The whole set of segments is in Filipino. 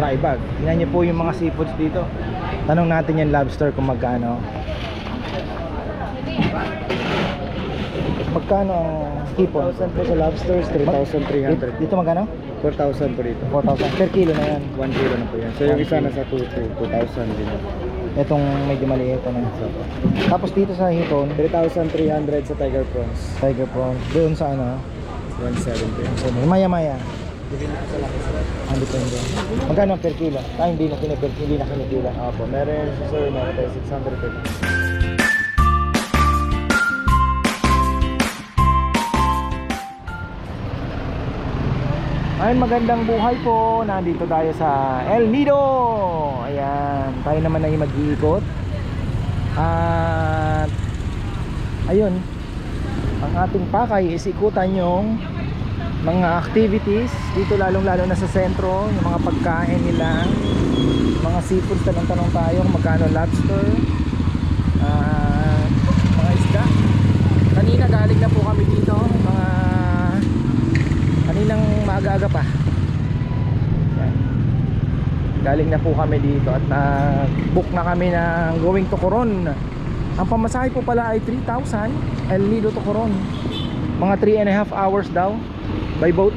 dry bag. Tingnan niyo po yung mga seafoods dito. Tanong natin yung lobster kung magkano. Magkano ang hipon? 1,000 po sa lobsters, 3,300. Dito magkano? 4,000 po dito. 4,000 per kilo na yan. 1 kilo na po yan. So yung isa nasa 2,000 din. Itong medyo maliit ano. Tapos dito sa hipon, 3,300 sa tiger prawns. tiger prawn. Doon sa ano? 170. Maya-maya. Depende po sa laki sir. Ang depende. Magkano per kilo? Hindi na kinikilo. Opo, meron si sir, meron tayo 600 per. Ayun, magandang buhay po. Nandito tayo sa El Nido. Ayan, tayo naman ay mag-iikot. At ayun, ang ating pakay is ikutan yung mga activities dito, lalong lalo na sa sentro, yung mga pagkain nila, mga seafoods. Tanong tayo kung magkano lobster, mga isda. Kanina galing na po kami dito, mga kaninang maaga-aga pa. Yan. Galing na po kami dito at book na kami ng going to Coron. Ang pamasahe po pala ay 3,000 El Nido to Coron. Mga 3.5 hours daw by boat.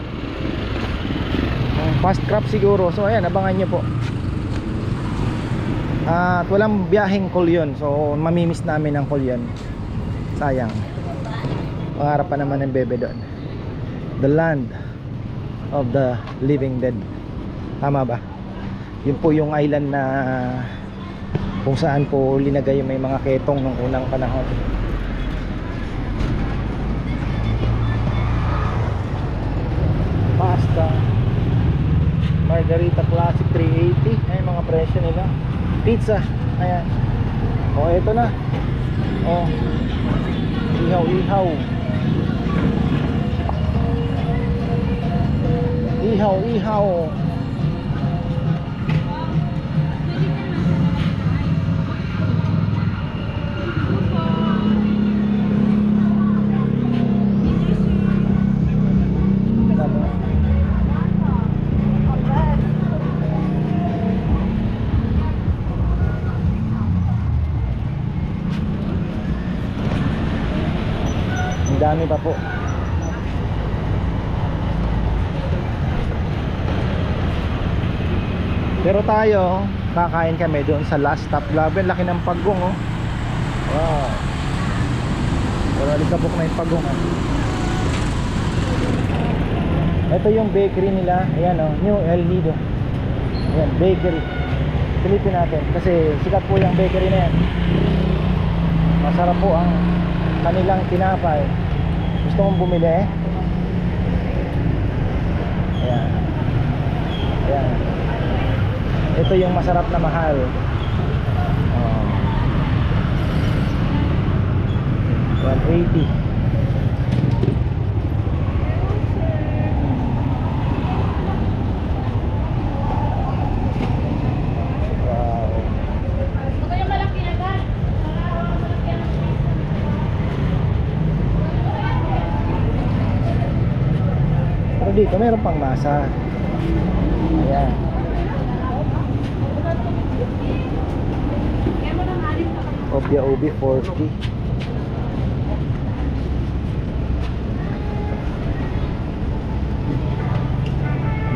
Fast crab siguro. So ayan, abangan nyo po. At walang biyaheng Colyon, so mamimiss namin ang Colyon. Sayang. Pangarap pa naman ng bebe doon. The land of the living dead. Tama ba? Yun po yung island na kung saan po linagay may mga ketong nung unang panahon. Pasta Margarita Classic 380. Ay mga presyo nila. Pizza. Ayan. O eto na. O ihaw. Ang dami pa po. Pero tayo, kakain kami doon sa last stop. Grabe, laki ng pagong oh. Wow. Pero alikabok na yung pagong oh. Ito yung bakery nila. Ayan oh, New El Nido. Ayan, bakery. Silipin natin kasi sikat po yung bakery na yan. Masarap po ang kanilang tinapay. Gusto mong bumili eh? Ayan. Ayan. Ito yung masarap na mahal. Oh. 180. Wow. Pero dito meron pang masa. Ayan. Opia ubi 40.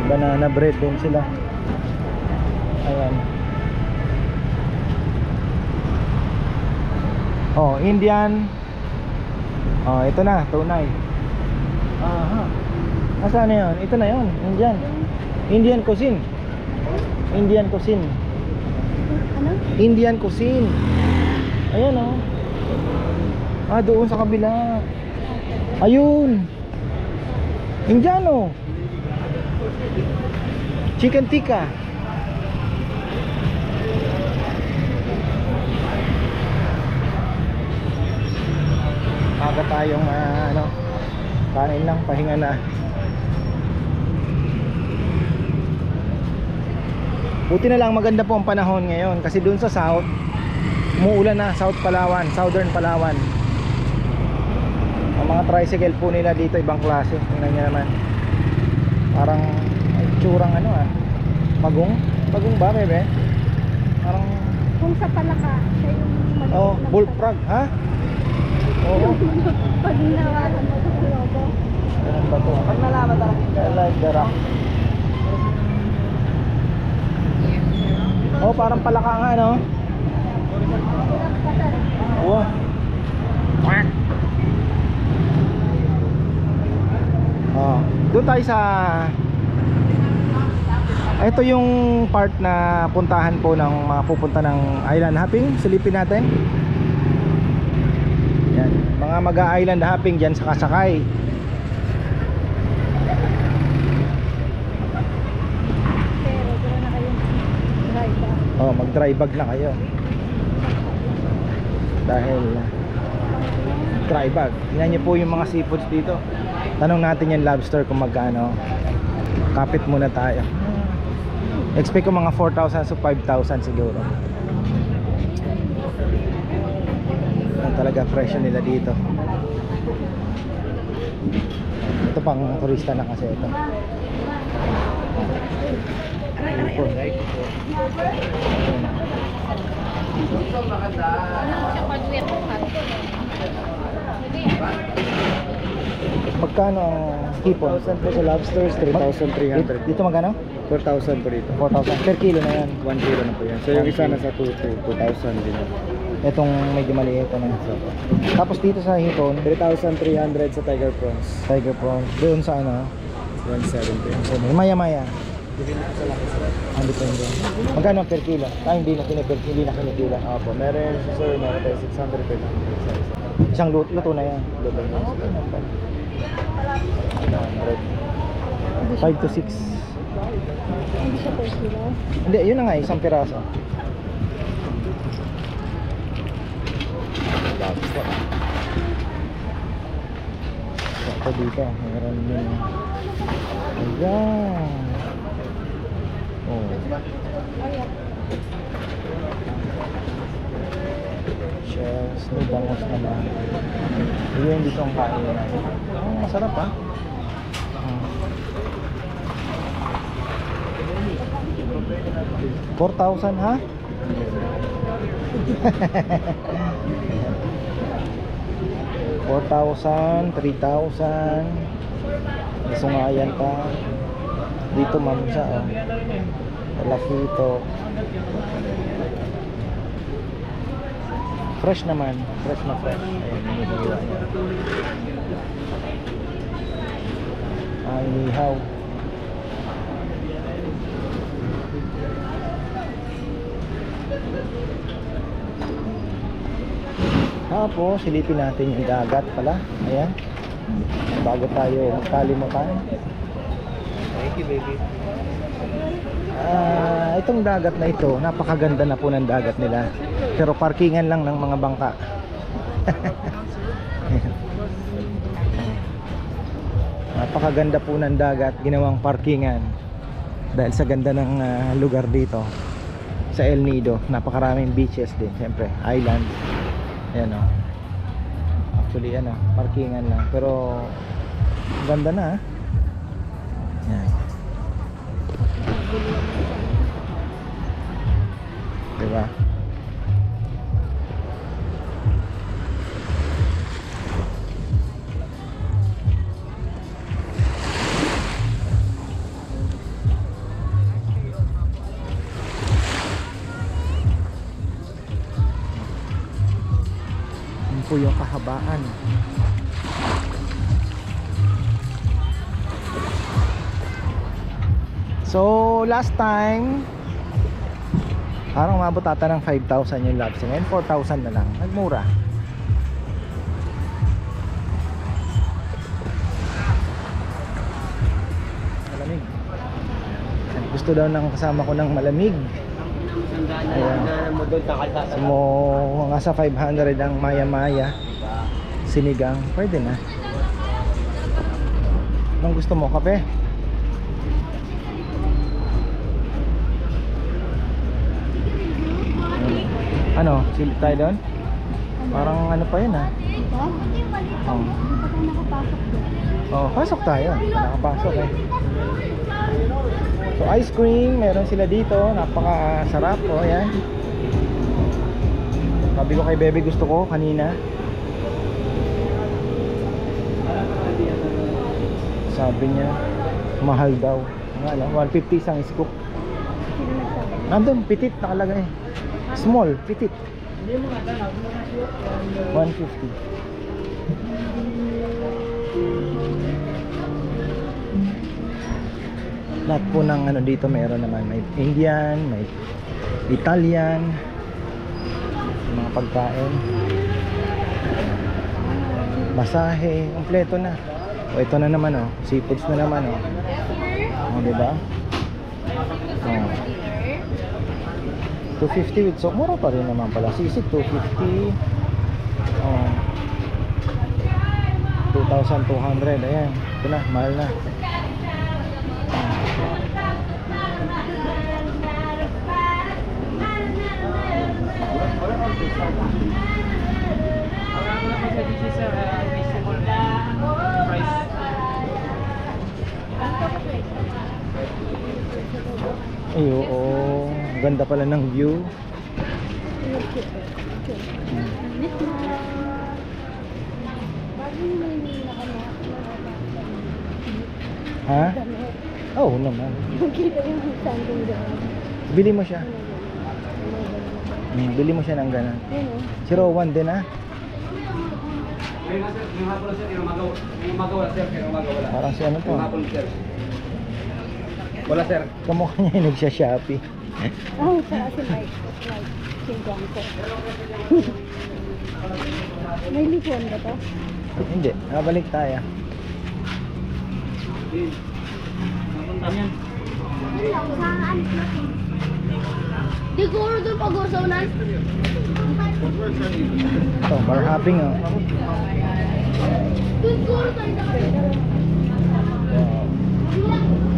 Banana bread din sila. Ayan. Oh, Indian. Oh, ito na, tunay. Aha. Nasaan na yun? Ito na yun, Indian. Indian cuisine. Indian cuisine. Ano? Indian cuisine. Ayan oh. Doon sa kabila. Ayun. Indiano. Chicken tikka. Aga tayong kain lang, pahinga na. Buti na lang maganda po ang panahon ngayon kasi doon sa south umuulan na, Southern Palawan. Ang mga tricycle po nila dito ibang klase. Tingnan niyo naman. Parang tsurang pagong. Bagong ba, bebe? Parang, Kung sa palaka, siya yung maliit oh, na bullfrog, ha? Oo. Pag nawakan mo sa logo. Ganun ba to? Pag nalaman talaga. I like the rock. Oh, parang palaka nga, no? Wow. Oh, doon tayo sa ito yung part na puntahan po ng mga pupunta ng island hopping. Silipin natin. Yan, mga mag-island hopping diyan sa Kasakay. Pero gano'n na kayong drive ba? Oh, mag-dry bag na kayo. Dahil dry bag. Tingnan niyo po yung mga seafoods dito. Tanong natin yung lobster kung magkano. Kapit muna tayo. Expect ko mga 4,000 to 5,000 siguro. Yan talaga presyo nila dito. Ito pang turista na kasi ito. Magkano ang hipon? 1,000 po sa lobsters, 3,300. Dito magkano? 4,000 po dito. 4,000 per kilo na yan. 1 kilo na po yan. So yung isa nasa 2,000 din. Itong medyo maliit na. Tapos dito sa hipon, 3,300 sa tiger prawns. tiger prawn. Doon sa ano? 170. So, maya-maya. Depende po sa laki sir. Ang depende. Magkano per kilo? Hindi na kinikila. Opo, meron si sir, meron tayo 600 per kilo sa isa. Isang luto na yan. Double na Okay sila. naman. 100. 5 to 6. Hindi siya per kilo. Hindi, yun na nga, isang piraso. Lobster. Ito dito, meron din. Ayan. Oh. Shells, may bangos naman. Yun dito ang kain natin. Masarap ha. 4,000 ha? 4,000, 3,000. Sungayan pa. Dito mamsa oh. Lafito. Fresh naman, fresh na fresh. Ayan, inihiwa niya. Inihaw. Tapos, silipin natin yung dagat pala. Ayan. Bago tayo magkalimutan. Thank you, baby. Itong dagat na ito, napakaganda na po ng dagat nila. Pero parkingan lang ng mga bangka. Napakaganda po ng dagat, ginawang parkingan. Dahil sa ganda ng lugar dito. Sa El Nido, napakaraming beaches din, siyempre, island. Ayan o. Actually ano, parkingan lang. Pero ganda na. Ayan. Diba? Yun po yung kahabaan. So last time parang umabot ata ng 5,000 yung lobster. Ngayon 4,000 na lang. Nagmura. Malamig. Gusto daw ng kasama ko ng malamig. Ayan. So, mga sa 500 ang maya-maya. Sinigang. Pwede na. Anong gusto mo? Kape? Ano? Silip tayo doon? Parang ano pa yun ha? Diba? Hindi pa Oh. tayo nakapasok doon. Oh, pasok tayo. Nakapasok eh. So ice cream, meron sila dito, napakasarap. O yan. Sabi ko kay Bebe gusto ko kanina. Sabi niya mahal daw. Nga lang, 150 isang scoop. Sino nagsabi? Nandun, petit nakalagay. Small, petit. 150. Lahat po ng ano dito meron naman. May Indian, may Italian, mga pagkain, masahe, kompleto na. O ito na naman oh, seafoods na naman oh. O diba? Oh. 250 with sok, mura pa rin naman pala. Sisig 250. Oh. 2,200. Ayan, ito na, mahal na. Ay, oo. Ganda pala ng view. Ha? Oo naman. Kita yung sanding doon. Bili mo siya. Bili mo siya ng gano'n. Yun o. 01 din ah. Parang si ano to. Wala sir. Kamukha niya yung nagsya-Shopee. Oh, sa asin like singgang ko. May lipon ba to? Hindi, nabalik tayo. Di ko doon pag-usaw Ito, bar hopping oh. Wow.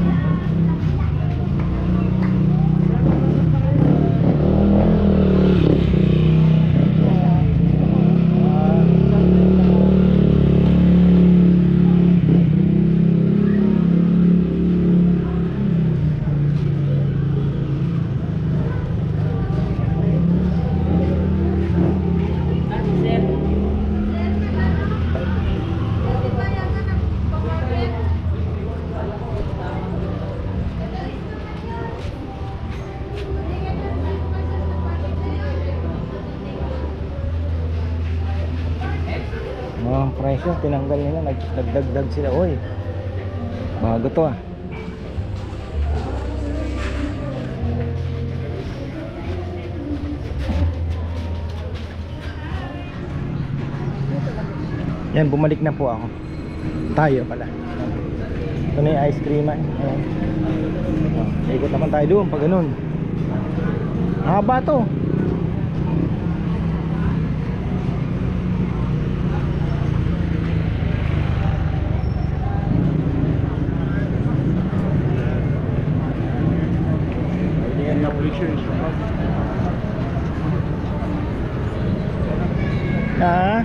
Mga presyo, tinanggal nila, nagdagdag sila. Oy, bago to ah. Yan, bumalik na po ako. Tayo pala. Ito na yung ice cream ah. Ayan. Oh, ikot naman tayo doon pag ganun. Haba to. Ah.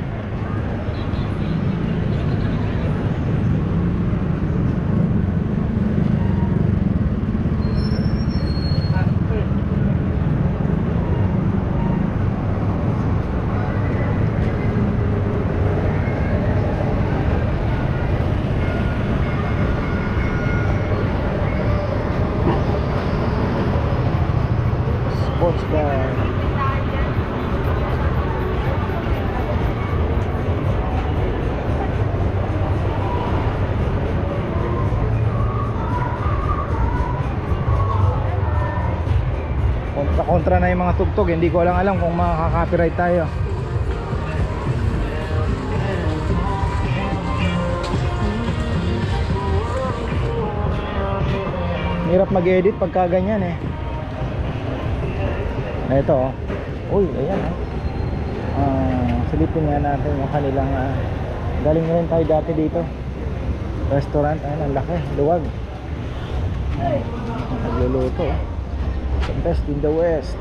Sports car. Kontra na yung mga tugtog, hindi ko lang alam kung makaka-copyright tayo. Hirap mag-edit pagka ganyan eh. Ito oh. Uy, ayan oh. Silipin nga natin yung kanilang galing na rin tayo dati dito. Restaurant, ayun, ang laki, luwag. Nagluluto oh. The best in the West.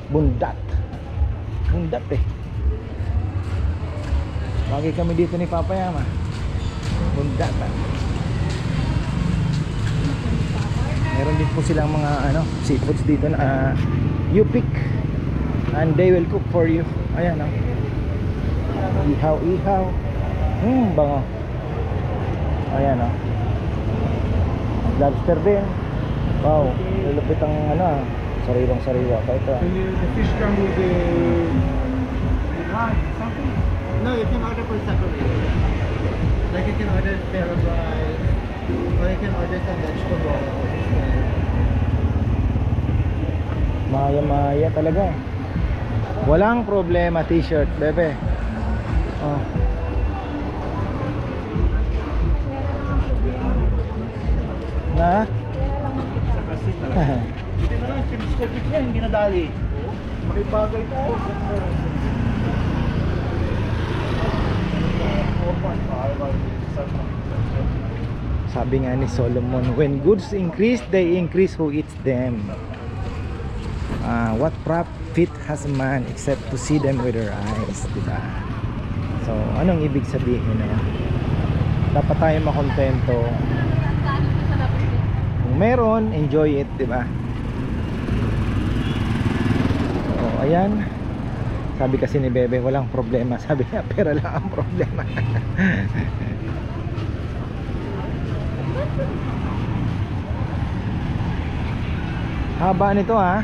Bundat. Bundat eh. Lagi kami dito ni Papa Yama. Bundat ah. Meron din po silang mga seafoods dito na you pick and they will cook for you. Ayan oh. Ihaw, ihaw. Bango. Ayan oh. Lobster din. Wow, lulupit ang sariwang sariwa pa ito. The fish come with the something? No, you can order for separately. Like you can order pair of rice, or you can order some vegetable. Maya-maya talaga. Walang problema, t-shirt, bebe. Oh. Na? Hindi na lang, telescopic niya, hindi nadali. Makibagay po. Sabi nga ni Solomon, when goods increase, they increase who eats them. What profit has a man except to see them with their eyes, diba? So, anong ibig sabihin na yan? Dapat tayo makontento. Kung meron, enjoy it, diba? So, ayan. Sabi kasi ni Bebe, walang problema. Sabi niya, pera lang ang problema. Haba nito ha.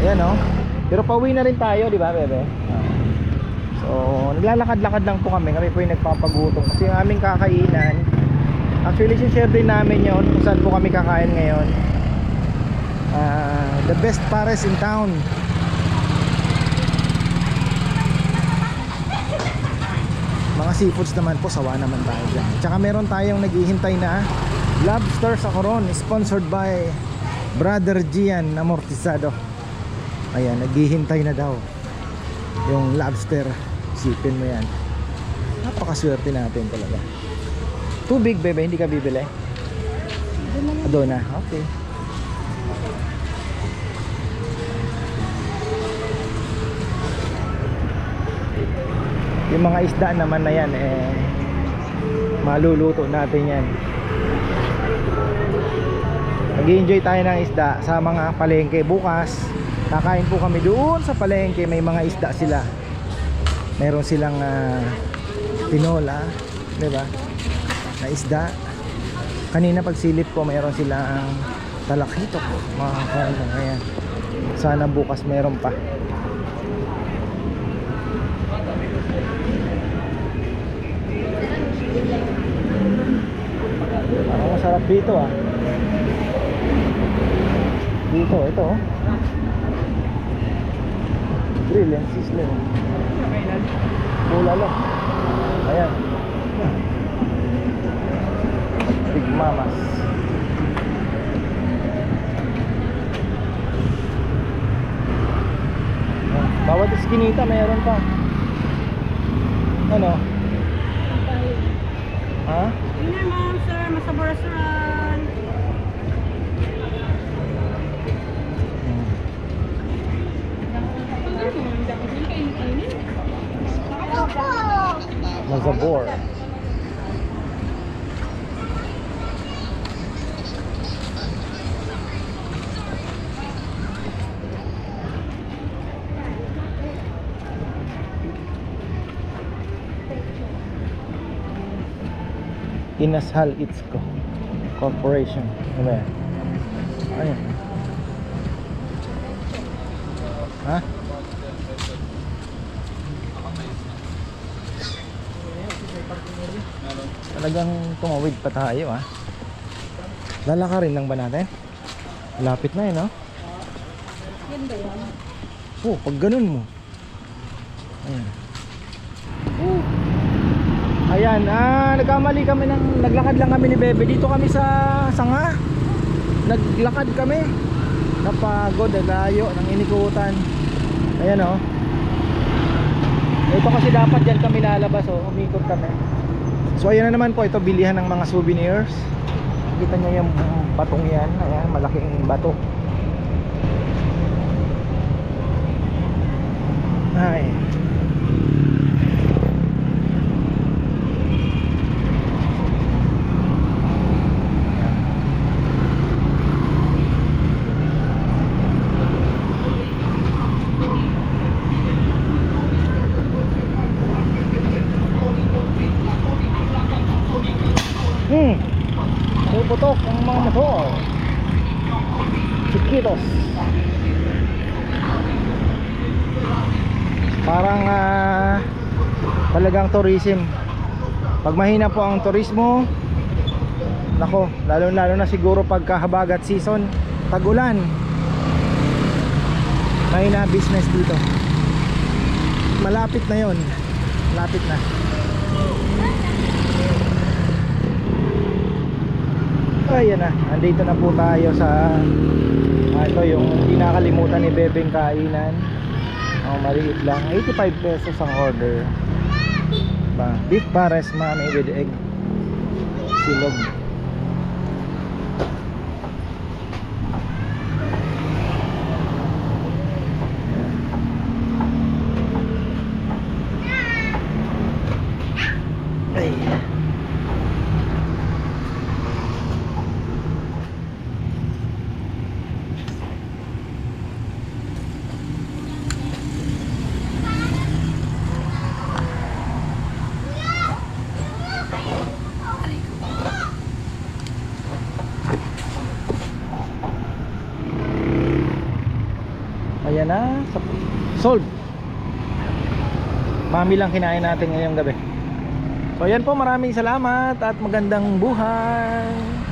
Ayan oh. Pero pauwi na rin tayo, di ba, Bebe? So, naglalakad-lakad lang po kami. Kami po yung nagpapagutom. Kasi yung aming kakainan, actually, share din namin yon kung saan po kami kakain ngayon. The best pares in town. Mga seafoods naman po, sawa naman tayo dyan. Tsaka meron tayong naghihintay na lobster sa Coron, sponsored by Brother Gian Amortizado. Ayan, naghihintay na daw yung lobster. Isipin mo yan. Napakaswerte natin talaga. Tubig, Bebe, hindi ka bibili? Doon na. Okay. Yung mga isda naman na yan maluluto natin yan. Mag-enjoy tayo ng isda sa mga palengke bukas. Kakain po kami doon sa palengke. May mga isda sila. Meron silang tinola, diba? Na isda. Kanina pagsilip ko mayroon silang talakhitok, mga kain. Ayan. Sana bukas meron pa. Parang masarap dito ah. Dito, ito oh. Grill and sizzling. Bulalo. Ayan. Big Mamas. Bawat iskinita mayroon pa. Ano? Ha? Dinner ma'am, sir. Masabo restaurant. Mazabor. Inasal Itzco Corporation. Ano yan? Ayan. Ha? Talagang tumawid pa tayo ah. Lalakarin lang ba natin? Lapit na no? Yan ba yan? Oh, pag ganun mo. Ayan. Ayan, nagkamali kami naglakad lang kami ni Bebe. Dito kami sa Sanga. Naglakad kami. Napagod, layo ng inikutan. Ayan oh. Ito kasi dapat dyan kami lalabas oh. Umikot kami. So ayan na naman po, ito bilihan ng mga souvenirs. Kita nyo yung batong yan. Ayan, malaking bato. Parang talagang tourism. Pag mahina po ang turismo, nako, lalo na siguro pagka habagat season, tag-ulan, mahina business dito. Malapit na yon, malapit na. Ayan na, andito na po tayo sa ito yung hindi nakalimutan ni Bebeng kainan. Maliit lang, 85 pesos ang order. Beef pares mami with egg, silog. Ay. Ayan na, sold. Mami lang kinain natin ngayong gabi. So ayan po, maraming salamat at magandang buhay.